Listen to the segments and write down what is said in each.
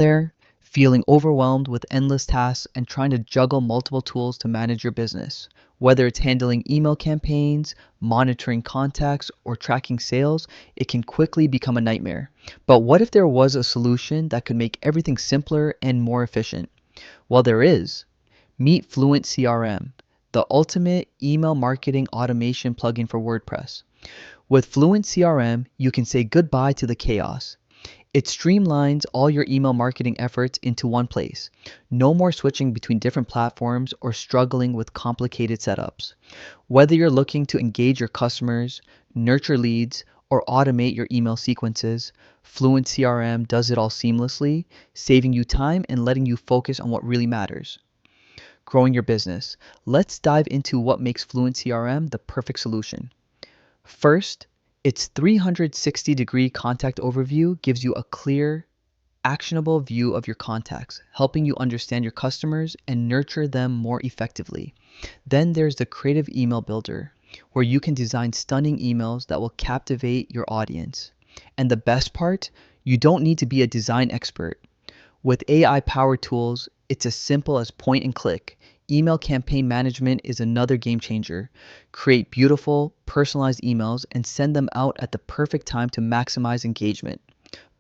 There, feeling overwhelmed with endless tasks and trying to juggle multiple tools to manage your business. Whether it's handling email campaigns, monitoring contacts, or tracking sales, it can quickly become a nightmare. But what if there was a solution that could make everything simpler and more efficient? Well, there is. Meet Fluent CRM, the ultimate email marketing automation plugin for WordPress. With Fluent CRM, you can say goodbye to the chaos. It streamlines all your email marketing efforts into one place. No more switching between different platforms or struggling with complicated setups. Whether you're looking to engage your customers, nurture leads, or automate your email sequences, Fluent CRM does it all seamlessly, saving you time and letting you focus on what really matters. Growing your business. Let's dive into what makes Fluent CRM the perfect solution. First, its 360-degree contact overview gives you a clear, actionable view of your contacts, helping you understand your customers and nurture them more effectively. Then there's the Creative Email Builder, where you can design stunning emails that will captivate your audience. And the best part, you don't need to be a design expert. With AI-powered tools, it's as simple as point and click. Email campaign management is another game changer. Create beautiful, personalized emails and send them out at the perfect time to maximize engagement.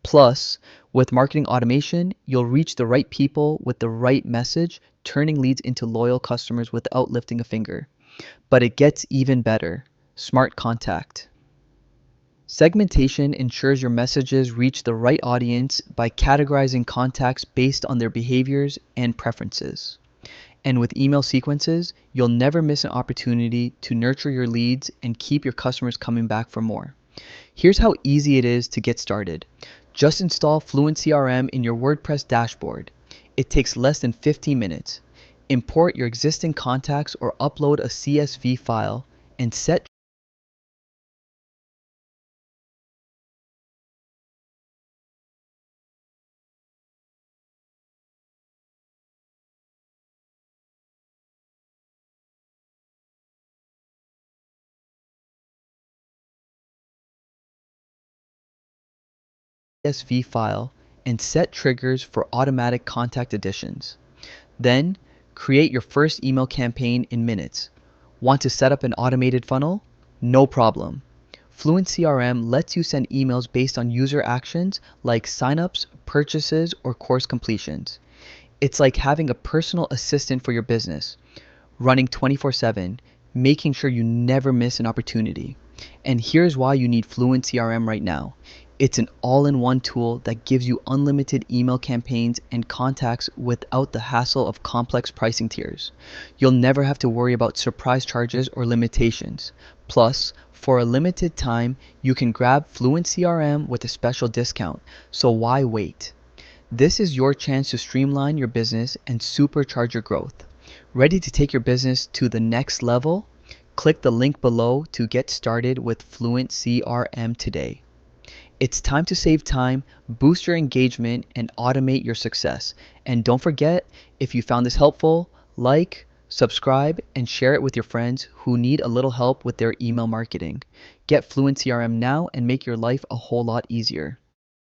Plus, with marketing automation, you'll reach the right people with the right message, turning leads into loyal customers without lifting a finger. But it gets even better. Smart Contact. Segmentation ensures your messages reach the right audience by categorizing contacts based on their behaviors and preferences. And with email sequences, you'll never miss an opportunity to nurture your leads and keep your customers coming back for more. Here's how easy it is to get started. Just install Fluent CRM in your WordPress dashboard. It takes less than 15 minutes. Import your existing contacts or upload a CSV file and set CSV file and set triggers for automatic contact additions. Then, create your first email campaign in minutes. Want to set up an automated funnel? No problem. Fluent CRM lets you send emails based on user actions like signups, purchases, or course completions. It's like having a personal assistant for your business, running 24/7, making sure you never miss an opportunity. And here's why you need Fluent CRM right now. It's an all-in-one tool that gives you unlimited email campaigns and contacts without the hassle of complex pricing tiers. You'll never have to worry about surprise charges or limitations. Plus, for a limited time, you can grab Fluent CRM with a special discount, so why wait? This is your chance to streamline your business and supercharge your growth. Ready to take your business to the next level? Click the link below to get started with Fluent CRM today. It's time to save time, boost your engagement, and automate your success. And don't forget, if you found this helpful, like, subscribe, and share it with your friends who need a little help with their email marketing. Get Fluent CRM now and make your life a whole lot easier.